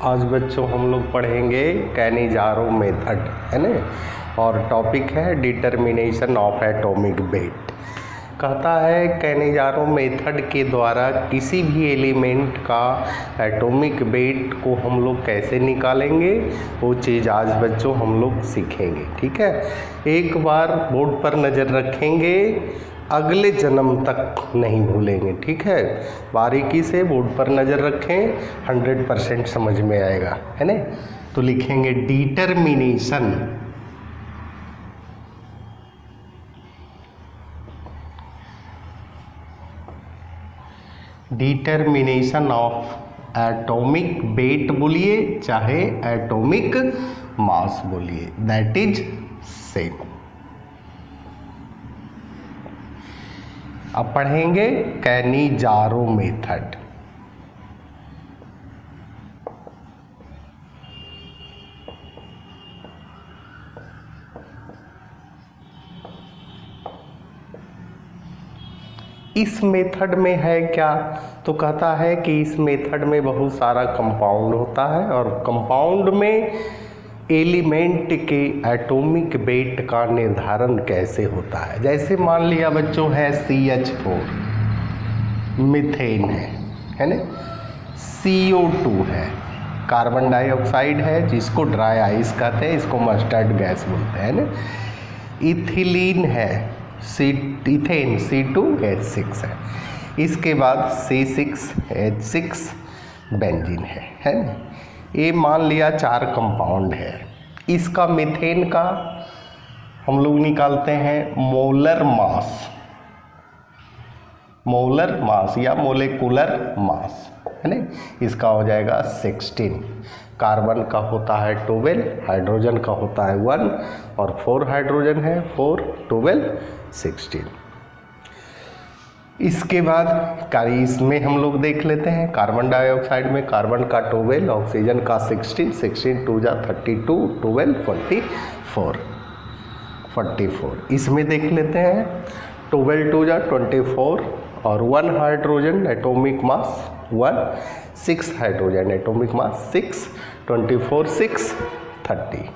आज बच्चों हम लोग पढ़ेंगे कैनिजारो मेथड, है ना। और टॉपिक है डिटर्मिनेशन ऑफ एटॉमिक वेट। कहता है कैनिजारो मेथड के द्वारा किसी भी एलिमेंट का एटॉमिक वेट को हम लोग कैसे निकालेंगे, वो चीज़ आज बच्चों हम लोग सीखेंगे। ठीक है, एक बार बोर्ड पर नज़र रखेंगे, अगले जन्म तक नहीं भूलेंगे। ठीक है, बारीकी से बोर्ड पर नज़र रखें, 100% समझ में आएगा, है ना। तो लिखेंगे डिटर्मिनेशन ऑफ एटॉमिक वेट बोलिए चाहे एटॉमिक मास बोलिए, दैट इज सेम। अब पढ़ेंगे कैनिजारो मेथड। इस मेथड में है क्या, तो कहता है कि इस मेथड में बहुत सारा कंपाउंड होता है और कंपाउंड में एलिमेंट के एटॉमिक वेट का निर्धारण कैसे होता है। जैसे मान लिया बच्चों है CH4 मीथेन है ना, CO2 है कार्बन डाइऑक्साइड है जिसको ड्राई आइस कहते हैं, इसको मस्टर्ड गैस बोलते हैं ना। इथिलीन है इथेन C2H6 है, इसके बाद C6H6 बेंजीन है ना। ये मान लिया 4 कंपाउंड है। इसका मीथेन का हम लोग निकालते हैं मोलर मास या मोलेकुलर मास, है ना। इसका हो जाएगा 16। कार्बन का होता है 12, हाइड्रोजन का होता है 1 और 4 हाइड्रोजन है 4, 12, 16। इसके बाद इसमें हम लोग देख लेते हैं कार्बन डाइऑक्साइड में कार्बन का 12, ऑक्सीजन का 16, 16 2 जा 32, 12 44। इसमें देख लेते हैं 12 2 जा 24 और 1 hydrogen atomic mass 1, 6 hydrogen atomic mass 6, 24 6 30।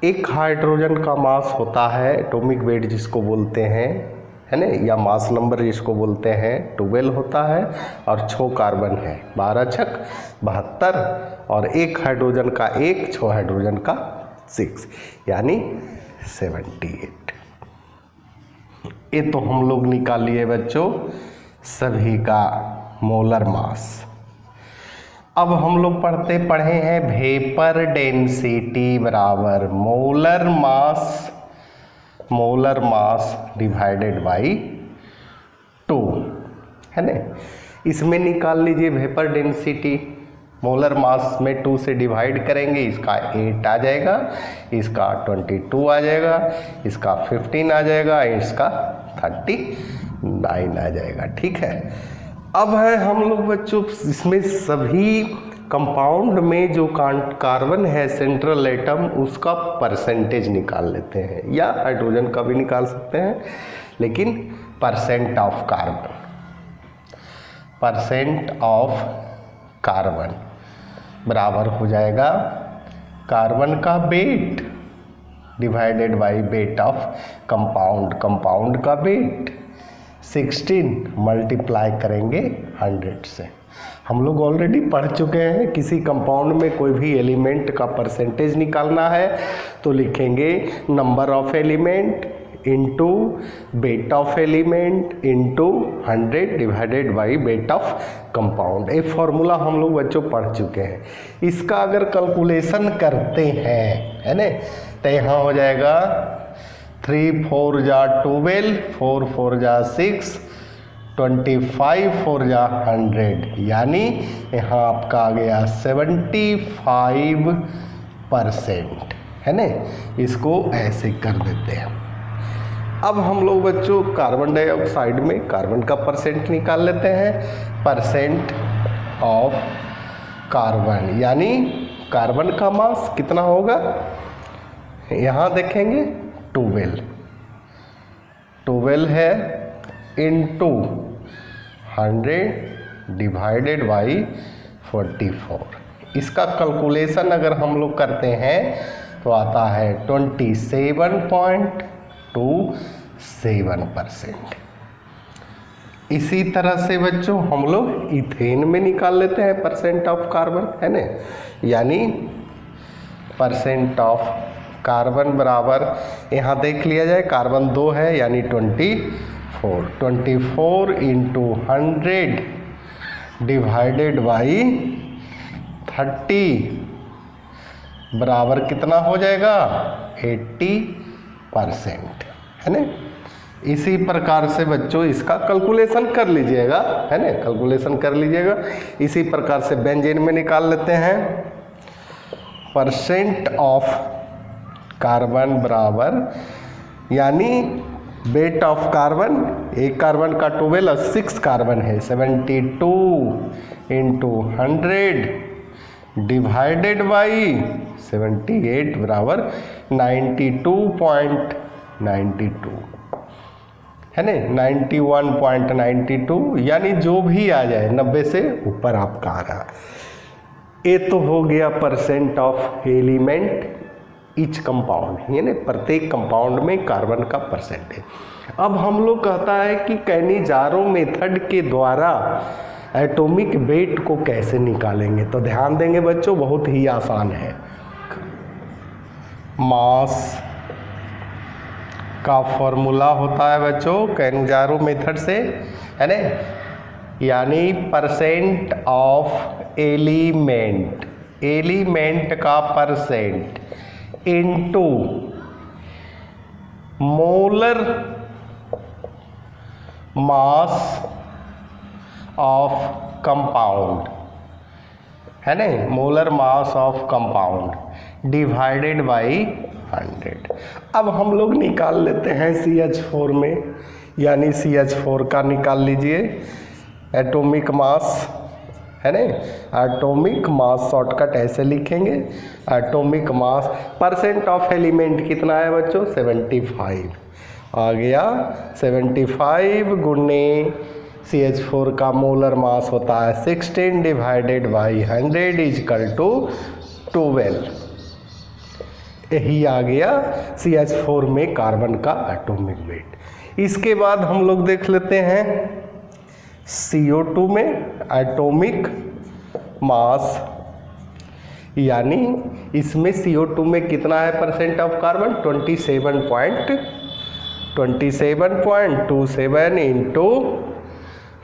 एक हाइड्रोजन का मास होता है एटॉमिक वेट जिसको बोलते हैं, है ना, या मास नंबर जिसको बोलते हैं 12 होता है और 6 कार्बन है 12 छक 72 और एक हाइड्रोजन का 1, 6 हाइड्रोजन का 6 यानी 78। ये तो हम लोग निकाल लिए बच्चों सभी का मोलर मास। अब हम लोग पढ़े हैं वेपर डेंसिटी बराबर मोलर मास डिवाइडेड बाई 2, है ना। इसमें निकाल लीजिए वेपर डेंसिटी, मोलर मास में 2 से डिवाइड करेंगे, इसका 8 आ जाएगा, इसका 22 आ जाएगा, इसका 15 आ जाएगा, इसका 39 आ जाएगा। ठीक है, अब है हम लोग बच्चों इसमें सभी कंपाउंड में जो कार्बन है सेंट्रल एटम उसका परसेंटेज निकाल लेते हैं, या हाइड्रोजन का भी निकाल सकते हैं, लेकिन परसेंट ऑफ कार्बन बराबर हो जाएगा कार्बन का weight divided by weight of compound का वेट 16 मल्टीप्लाई करेंगे 100 से। हम लोग ऑलरेडी पढ़ चुके हैं, किसी कंपाउंड में कोई भी एलिमेंट का परसेंटेज निकालना है तो लिखेंगे number of element into weight of element into 100 divided by weight of compound. ये फॉर्मूला हम लोग बच्चों पढ़ चुके हैं। इसका अगर कैलकुलेशन करते हैं, है ना, तो यहाँ हो जाएगा 3 4 जा 12, 4 4 जा 6, 25 4 जा 100 यानी यहाँ आपका आ गया 75%, है ना। इसको ऐसे कर देते हैं। अब हम लोग बच्चों कार्बन डाइऑक्साइड में कार्बन का परसेंट निकाल लेते हैं, परसेंट ऑफ कार्बन यानी कार्बन का मास कितना होगा, यहाँ देखेंगे 12 है इंटू 100 डिवाइडेड बाई 44। इसका कैलकुलेशन अगर हम लोग करते हैं तो आता है 27.27%। इसी तरह से बच्चों हम लोग इथेन में निकाल लेते हैं परसेंट ऑफ कार्बन, है ना, यानी परसेंट ऑफ कार्बन बराबर, यहाँ देख लिया जाए कार्बन 2 है यानी 24 इंटू 100 डिवाइडेड बाई 30 बराबर कितना हो जाएगा 80%, है ना। इसी प्रकार से बच्चों इसका कैलकुलेशन कर लीजिएगा, है ना, कैलकुलेशन कर लीजिएगा। इसी प्रकार से बेंजीन में निकाल लेते हैं परसेंट ऑफ कार्बन बराबर, यानी वेट ऑफ कार्बन, एक कार्बन का 12 और 6 कार्बन है, 72 इंटू 100 डिवाइडेड बाई 78 बराबर 92.92, है ना, 91.92, यानी जो भी आ जाए 90 से ऊपर आपका आ रहा। ये तो हो गया percent of element each compound, यानी प्रत्येक कंपाउंड में कार्बन का परसेंटेज। अब हम लोग कहता है कि कैनिजारो मेथड के द्वारा एटॉमिक वेट को कैसे निकालेंगे, तो ध्यान देंगे बच्चों, बहुत ही आसान है। मास का फॉर्मूला होता है बच्चों कैनिजारो मेथड से, है ना, यानी परसेंट ऑफ एलिमेंट, एलिमेंट का percent into molar mass of compound, है ना, molar mass of compound divided by 100। अब हम लोग निकाल लेते हैं CH4 में, यानी CH4 का निकाल लीजिए एटॉमिक मास, है ना, एटॉमिक मास शॉर्टकट ऐसे लिखेंगे, atomic mass percent of element कितना है बच्चों 75 आ गया, 75 गुने CH4 का मोलर मास होता है 16 डिवाइडेड बाई 100 इजकल टू 12। यही आ गया CH4 में कार्बन का एटॉमिक वेट। इसके बाद हम लोग देख लेते हैं CO2 में एटॉमिक मास, यानी इसमें CO2 में कितना है percent of carbon 27.27 into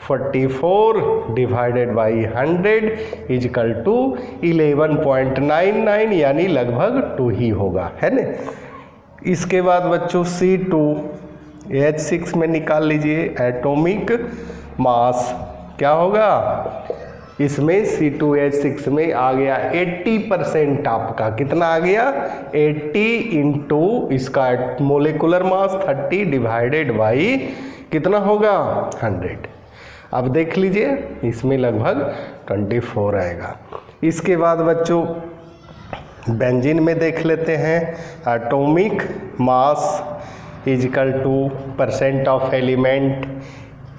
44 divided by 100 equal to 11.99, यानी लगभग 2 ही होगा, है ना। इसके बाद बच्चों C2H6 में निकाल लीजिए एटॉमिक मास, क्या होगा इसमें C2H6 में आ गया 80% आपका, कितना आ गया 80 इंटू इसका मोलिकुलर मास 30 डिवाइडेड बाई कितना होगा 100। अब देख लीजिए इसमें लगभग 24 आएगा। इसके बाद बच्चों बेंजीन में देख लेते हैं atomic mass equal to percent of element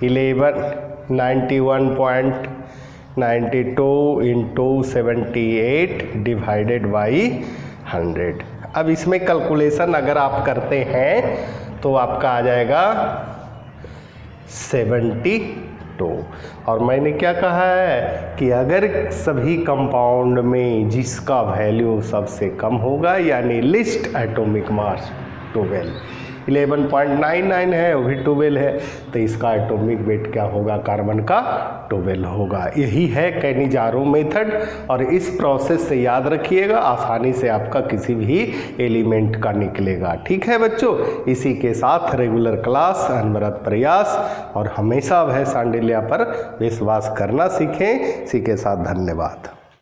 91.92 into 78 divided by 100। अब इसमें कैलकुलेशन अगर आप करते हैं तो आपका आ जाएगा 72। और मैंने क्या कहा है कि अगर सभी कंपाउंड में जिसका वैल्यू सबसे कम होगा, यानी लिस्ट एटॉमिक मास 12, 11.99 है, वो भी 12 है, तो इसका एटॉमिक वेट क्या होगा कार्बन का 12 होगा। यही है कैनिजारो मेथड, और इस प्रोसेस से याद रखिएगा, आसानी से आपका किसी भी एलिमेंट का निकलेगा। ठीक है बच्चों, इसी के साथ रेगुलर क्लास, अनवरत प्रयास और हमेशा भय सांडिल्या पर विश्वास करना सीखें। इसी के साथ धन्यवाद।